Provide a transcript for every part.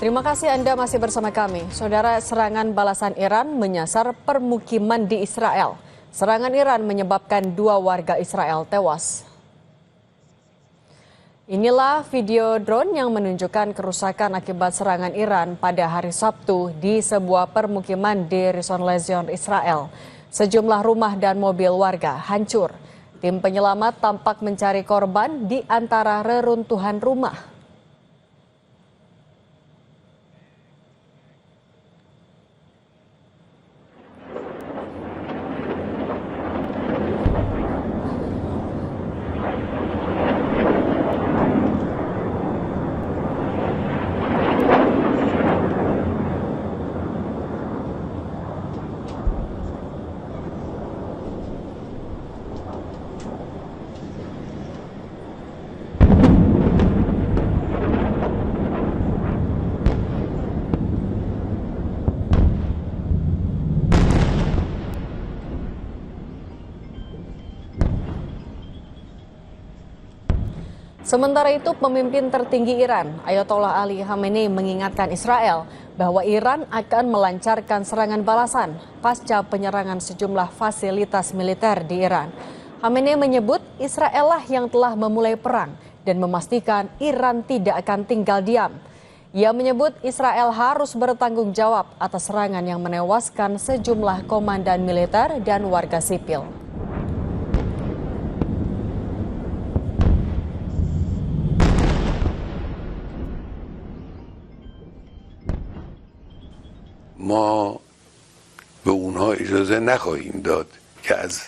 Terima kasih Anda masih bersama kami. Saudara, serangan balasan Iran menyasar permukiman di Israel. Serangan Iran menyebabkan 2 warga Israel tewas. Inilah video drone yang menunjukkan kerusakan akibat serangan Iran pada hari Sabtu di sebuah permukiman di Rishon LeZion, Israel. Sejumlah rumah dan mobil warga hancur. Tim penyelamat tampak mencari korban di antara reruntuhan rumah. Sementara itu, pemimpin tertinggi Iran, Ayatollah Ali Khamenei, mengingatkan Israel bahwa Iran akan melancarkan serangan balasan pasca penyerangan sejumlah fasilitas militer di Iran. Khamenei menyebut Israel lah yang telah memulai perang dan memastikan Iran tidak akan tinggal diam. Ia menyebut Israel harus bertanggung jawab atas serangan yang menewaskan sejumlah komandan militer dan warga sipil. ما به اونها اجازه نخواهیم داد که از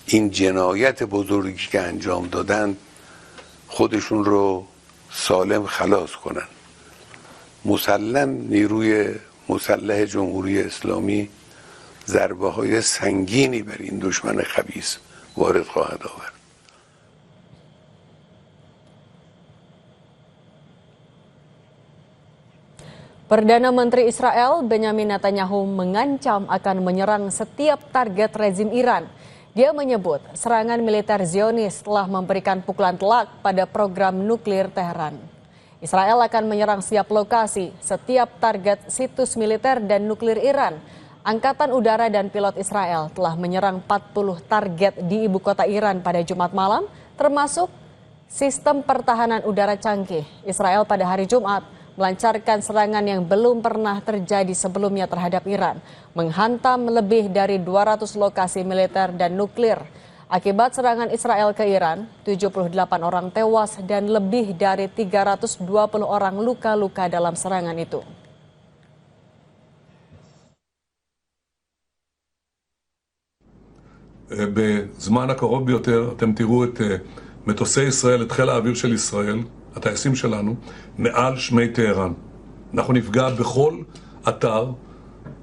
این جنایت بزرگی که انجام دادن خودشون رو سالم خلاص کنن. مسلم نیروی مسلح جمهوری اسلامی ضربه های سنگینی بر این دشمن خبیث وارد خواهد آورد. Perdana Menteri Israel Benjamin Netanyahu mengancam akan menyerang setiap target rezim Iran. Dia menyebut serangan militer Zionis telah memberikan pukulan telak pada program nuklir Teheran. Israel akan menyerang setiap lokasi, setiap target situs militer dan nuklir Iran. Angkatan Udara dan pilot Israel telah menyerang 40 target di ibu kota Iran pada Jumat malam, termasuk sistem pertahanan udara canggih. Israel pada hari Jumat melancarkan serangan yang belum pernah terjadi sebelumnya terhadap Iran, menghantam lebih dari 200 lokasi militer dan nuklir. Akibat serangan Israel ke Iran, 78 orang tewas dan lebih dari 320 orang luka-luka dalam serangan itu. בזמן הקרוב ביותר אתם תראו את מטוסי ישראל, את חיל האוויר של ישראל, הטייסים שלנו, מעל שמי טהרן. אנחנו נפגע בכל אתר,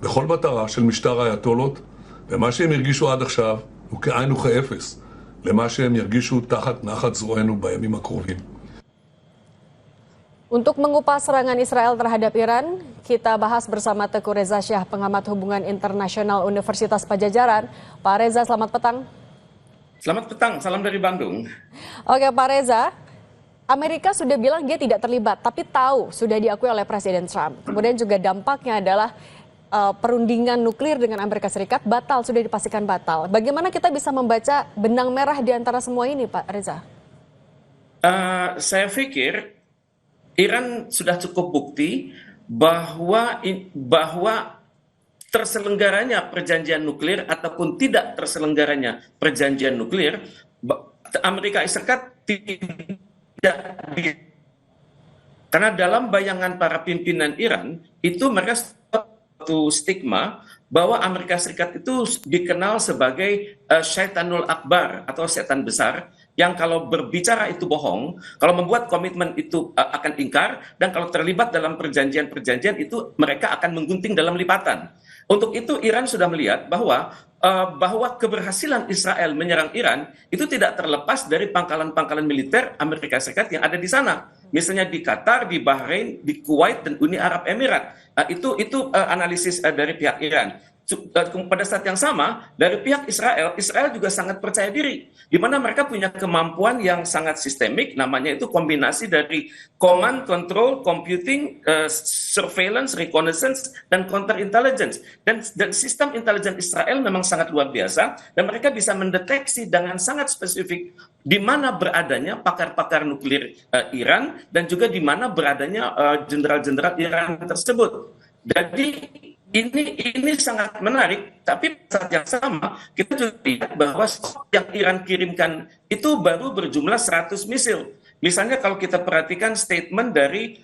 בכל מטרה של משטר האייתולות, ומה שהם הרגישו עד עכשיו הוא כאין וכאפס למה שהם ירגישו תחת נחת זרוענו בימים הקרובים. Untuk mengupas serangan Israel terhadap Iran, kita bahas bersama Teguh Reza Syah, pengamat hubungan internasional Universitas Padjadjaran. Pak Reza, selamat petang. Selamat petang, salam dari Bandung. Oke Pak Reza, Amerika sudah bilang dia tidak terlibat, tapi tahu sudah diakui oleh Presiden Trump. Kemudian juga dampaknya adalah perundingan nuklir dengan Amerika Serikat batal, sudah dipastikan batal. Bagaimana kita bisa membaca benang merah di antara semua ini, Pak Reza? Saya pikir Iran sudah cukup bukti bahwa terselenggaranya perjanjian nuklir ataupun tidak terselenggaranya perjanjian nuklir, Amerika Serikat karena dalam bayangan para pimpinan Iran itu mereka satu stigma bahwa Amerika Serikat itu dikenal sebagai syaitanul akbar atau setan besar yang kalau berbicara itu bohong, kalau membuat komitmen itu akan ingkar, dan kalau terlibat dalam perjanjian-perjanjian itu mereka akan menggunting dalam lipatan. Untuk itu Iran sudah melihat bahwa keberhasilan Israel menyerang Iran itu tidak terlepas dari pangkalan-pangkalan militer Amerika Serikat yang ada di sana. Misalnya di Qatar, di Bahrain, di Kuwait, dan Uni Arab Emirat. Itu analisis dari pihak Iran. pada saat yang sama dari pihak Israel, Israel juga sangat percaya diri, di mana mereka punya kemampuan yang sangat sistemik, namanya itu kombinasi dari command, control, computing, surveillance, reconnaissance, dan counter intelligence. Dan sistem intelijen Israel memang sangat luar biasa, dan mereka bisa mendeteksi dengan sangat spesifik di mana beradanya pakar-pakar nuklir Iran, dan juga di mana beradanya jenderal-jenderal Iran tersebut. Jadi ini sangat menarik, tapi pada saat yang sama kita juga lihat bahwa yang Iran kirimkan itu baru berjumlah 100 misil. Misalnya kalau kita perhatikan statement dari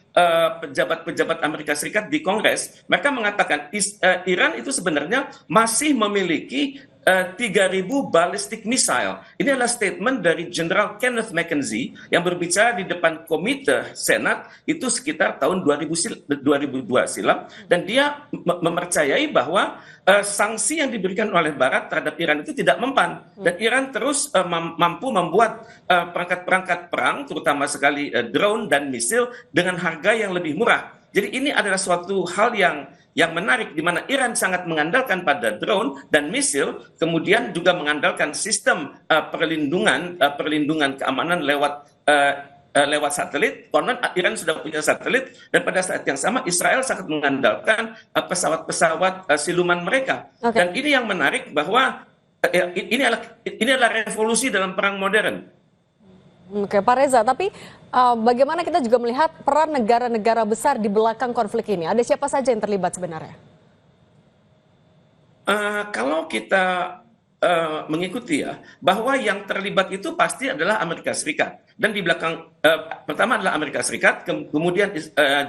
pejabat-pejabat Amerika Serikat di Kongres, mereka mengatakan Iran itu sebenarnya masih memiliki 3.000 ballistic missile. Ini adalah statement dari General Kenneth McKenzie yang berbicara di depan Komite Senat itu sekitar tahun 2002 silam, dan dia mempercayai bahwa sanksi yang diberikan oleh Barat terhadap Iran itu tidak mempan, dan Iran terus mampu membuat perangkat-perangkat perang, terutama sekali drone dan misil dengan harga yang lebih murah. Jadi ini adalah suatu hal yang menarik, di mana Iran sangat mengandalkan pada drone dan misil, kemudian juga mengandalkan sistem perlindungan keamanan lewat satelit. Konon Iran sudah punya satelit, dan pada saat yang sama Israel sangat mengandalkan pesawat-pesawat siluman mereka. Okay. Dan ini yang menarik bahwa ini adalah revolusi dalam perang modern. Oke, Pak Reza, tapi bagaimana kita juga melihat peran negara-negara besar di belakang konflik ini? Ada siapa saja yang terlibat sebenarnya? Kalau kita mengikuti ya, bahwa yang terlibat itu pasti adalah Amerika Serikat. Dan di belakang, pertama adalah Amerika Serikat, kemudian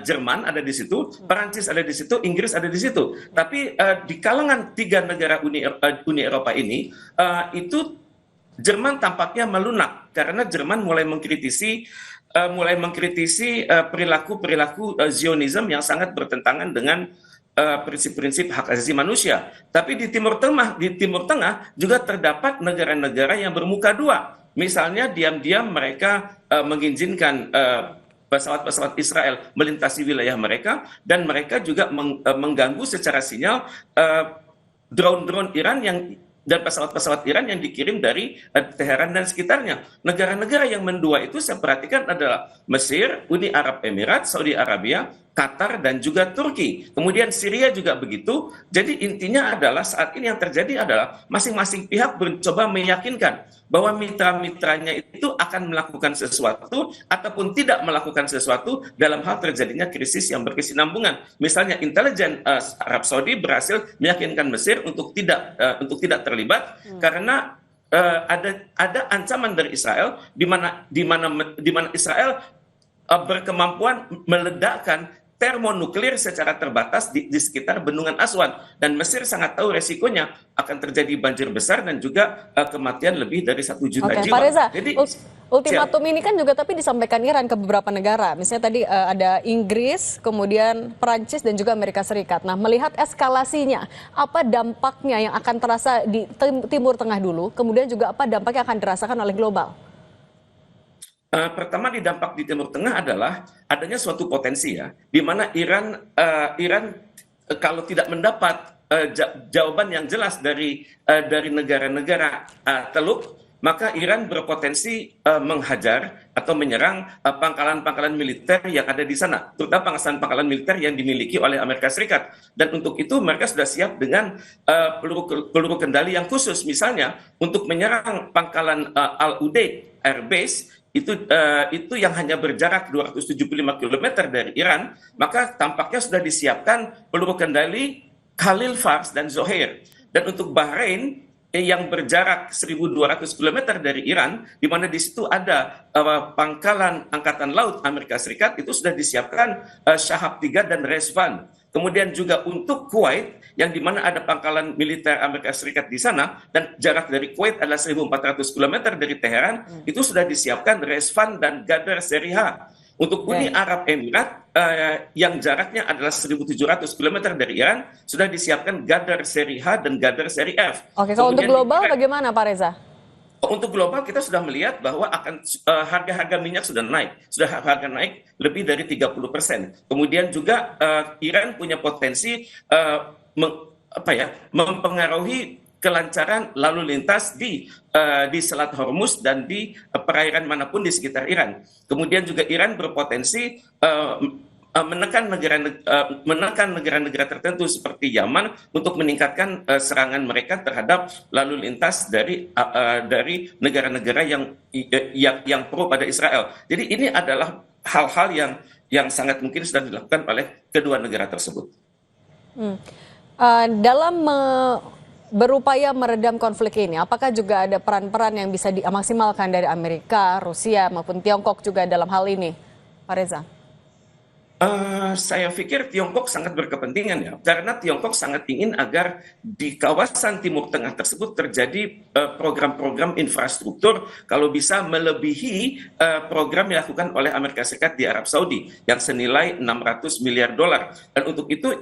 Jerman ada di situ, Perancis ada di situ, Inggris ada di situ. Tapi di kalangan 3 negara Uni Eropa ini, itu Jerman tampaknya melunak, karena Jerman mulai mengkritisi perilaku Zionisme yang sangat bertentangan dengan prinsip-prinsip hak asasi manusia. Tapi di Timur Tengah juga terdapat negara-negara yang bermuka dua. Misalnya diam-diam mereka mengizinkan pesawat-pesawat Israel melintasi wilayah mereka, dan mereka juga mengganggu secara sinyal drone-drone Iran dan pesawat-pesawat Iran yang dikirim dari Teheran dan sekitarnya. Negara-negara yang mendua itu saya perhatikan adalah Mesir, Uni Arab Emirat, Saudi Arabia, Qatar, dan juga Turki. Kemudian Syria juga begitu. Jadi intinya adalah saat ini yang terjadi adalah masing-masing pihak mencoba meyakinkan bahwa mitra-mitranya itu akan melakukan sesuatu ataupun tidak melakukan sesuatu dalam hal terjadinya krisis yang berkesinambungan. Misalnya intelijen Arab Saudi berhasil meyakinkan Mesir untuk tidak terlibat karena ada ancaman dari Israel di mana Israel berkemampuan meledakkan termonuklir secara terbatas di sekitar Bendungan Aswan, dan Mesir sangat tahu resikonya akan terjadi banjir besar dan juga kematian lebih dari 1 juta jiwa. Pak Reza, jadi ultimatum ini kan juga tapi disampaikan Iran ke beberapa negara, misalnya tadi ada Inggris, kemudian Perancis, dan juga Amerika Serikat. Nah, melihat eskalasinya, apa dampaknya yang akan terasa di Timur Tengah dulu, kemudian juga apa dampaknya akan dirasakan oleh global? Pertama, dampak di Timur Tengah adalah adanya suatu potensi ya, di mana Iran kalau tidak mendapat jawaban yang jelas dari negara-negara Teluk, maka Iran berpotensi menghajar atau menyerang pangkalan-pangkalan militer yang ada di sana, terutama pangkalan militer yang dimiliki oleh Amerika Serikat. Dan untuk itu mereka sudah siap dengan peluru kendali yang khusus, misalnya untuk menyerang pangkalan Al-Udeid Air Base. Itu yang hanya berjarak 275 km dari Iran, maka tampaknya sudah disiapkan peluru kendali Khalil Fars dan Zohair. Dan untuk Bahrain yang berjarak 1.200 km dari Iran, di mana di situ ada pangkalan Angkatan Laut Amerika Serikat, itu sudah disiapkan Shahab 3 dan Resvan. Kemudian juga untuk Kuwait, yang di mana ada pangkalan militer Amerika Serikat di sana, dan jarak dari Kuwait adalah 1.400 km dari Teheran, itu sudah disiapkan Resvan dan Gadar seri H. Untuk Uni Arab Emirat, yang jaraknya adalah 1.700 km dari Iran, sudah disiapkan Gadar seri H dan Gadar seri F. Oke, kalau untuk global bagaimana Pak Reza? Untuk global kita sudah melihat bahwa harga-harga minyak sudah harga naik lebih dari 30%. Kemudian juga Iran punya potensi mempengaruhi kelancaran lalu lintas di Selat Hormuz dan di perairan manapun di sekitar Iran. Kemudian juga Iran berpotensi menekan negara-negara tertentu seperti Yaman untuk meningkatkan serangan mereka terhadap lalu lintas dari negara-negara yang pro pada Israel. Jadi ini adalah hal-hal yang sangat mungkin sudah dilakukan oleh kedua negara tersebut. Dalam berupaya meredam konflik ini, apakah juga ada peran-peran yang bisa dimaksimalkan dari Amerika, Rusia maupun Tiongkok juga dalam hal ini, Pak Reza? Saya pikir Tiongkok sangat berkepentingan ya, karena Tiongkok sangat ingin agar di kawasan Timur Tengah tersebut terjadi program-program infrastruktur kalau bisa melebihi program yang dilakukan oleh Amerika Serikat di Arab Saudi yang senilai 600 miliar dolar. Dan untuk itu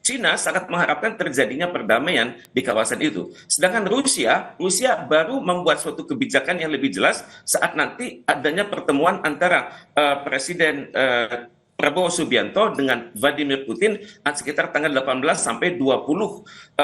Cina sangat mengharapkan terjadinya perdamaian di kawasan itu. Sedangkan Rusia baru membuat suatu kebijakan yang lebih jelas saat nanti adanya pertemuan antara Presiden Prabowo Subianto dengan Vladimir Putin sekitar tanggal 18 sampai 20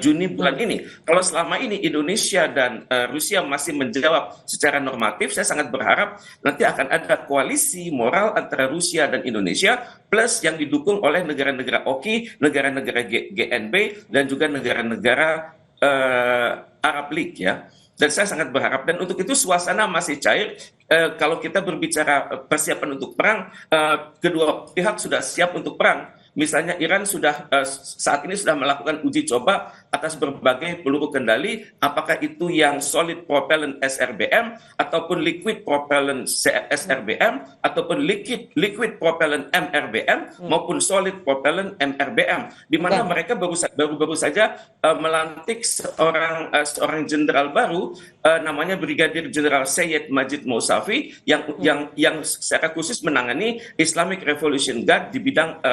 Juni bulan ini. Kalau selama ini Indonesia dan Rusia masih menjawab secara normatif, saya sangat berharap nanti akan ada koalisi moral antara Rusia dan Indonesia plus yang didukung oleh negara-negara OKI, negara-negara GNB dan juga negara-negara Arab League ya. Dan saya sangat berharap, dan untuk itu suasana masih cair. Kalau kita berbicara persiapan untuk perang, kedua pihak sudah siap untuk perang. Misalnya Iran saat ini sudah melakukan uji coba atas berbagai peluru kendali, apakah itu yang solid propellant SRBM ataupun liquid propellant SRBM ataupun liquid propellant MRBM maupun solid propellant MRBM, di mana mereka baru saja melantik seorang jenderal baru namanya Brigadir Jenderal Syed Majid Mousavi yang secara khusus menangani Islamic Revolution Guard di bidang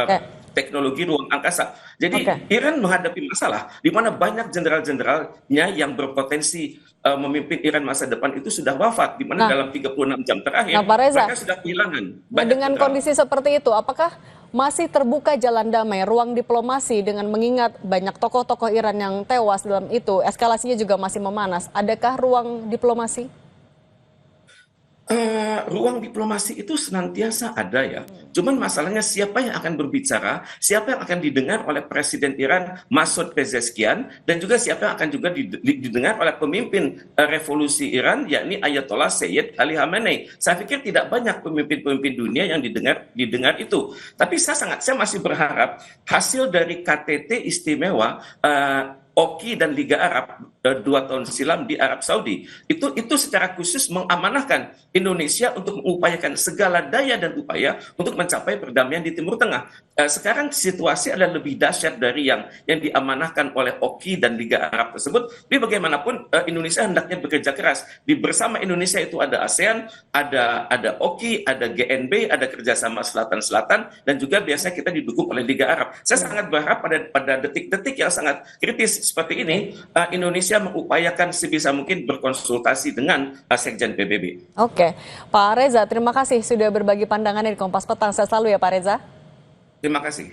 teknologi ruang angkasa. Jadi Iran menghadapi masalah di mana banyak jenderal-jenderalnya yang berpotensi memimpin Iran masa depan itu sudah wafat, di mana dalam 36 jam terakhir mereka sudah kehilangan. Dengan kondisi seperti itu, apakah masih terbuka jalan damai, ruang diplomasi dengan mengingat banyak tokoh-tokoh Iran yang tewas dalam itu, eskalasinya juga masih memanas. Adakah ruang diplomasi? Ruang diplomasi itu senantiasa ada ya. Cuman masalahnya siapa yang akan berbicara, siapa yang akan didengar oleh Presiden Iran Masoud Pezeshkian, dan juga siapa yang akan juga didengar oleh pemimpin revolusi Iran, yakni Ayatollah Sayyid Ali Khamenei. Saya pikir tidak banyak pemimpin-pemimpin dunia yang didengar itu. Tapi saya masih berharap hasil dari KTT istimewa OKI dan Liga Arab 2 tahun silam di Arab Saudi itu secara khusus mengamanahkan Indonesia untuk mengupayakan segala daya dan upaya untuk mencapai perdamaian di Timur Tengah. Sekarang situasi adalah lebih dahsyat dari yang diamanahkan oleh OKI dan Liga Arab tersebut. Tapi bagaimanapun Indonesia hendaknya bekerja keras. Bersama Indonesia itu ada ASEAN, ada OKI, ada GNB, ada kerjasama Selatan-Selatan, dan juga biasanya kita didukung oleh Liga Arab. Saya sangat berharap pada detik-detik yang sangat kritis seperti ini, Indonesia mengupayakan sebisa mungkin berkonsultasi dengan Sekjen PBB. Oke, Pak Reza, terima kasih sudah berbagi pandangan di Kompas Petang. Sehat selalu ya Pak Reza. Terima kasih.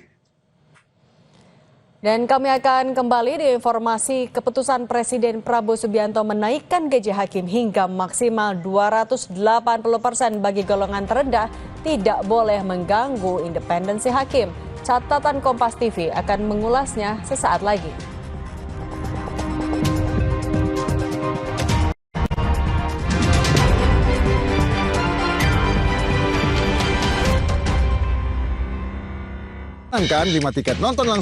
Dan kami akan kembali di informasi keputusan Presiden Prabowo Subianto menaikkan gaji hakim hingga maksimal 280% bagi golongan terendah tidak boleh mengganggu independensi hakim. Catatan Kompas TV akan mengulasnya sesaat lagi. Kan 5 tiket nonton langsung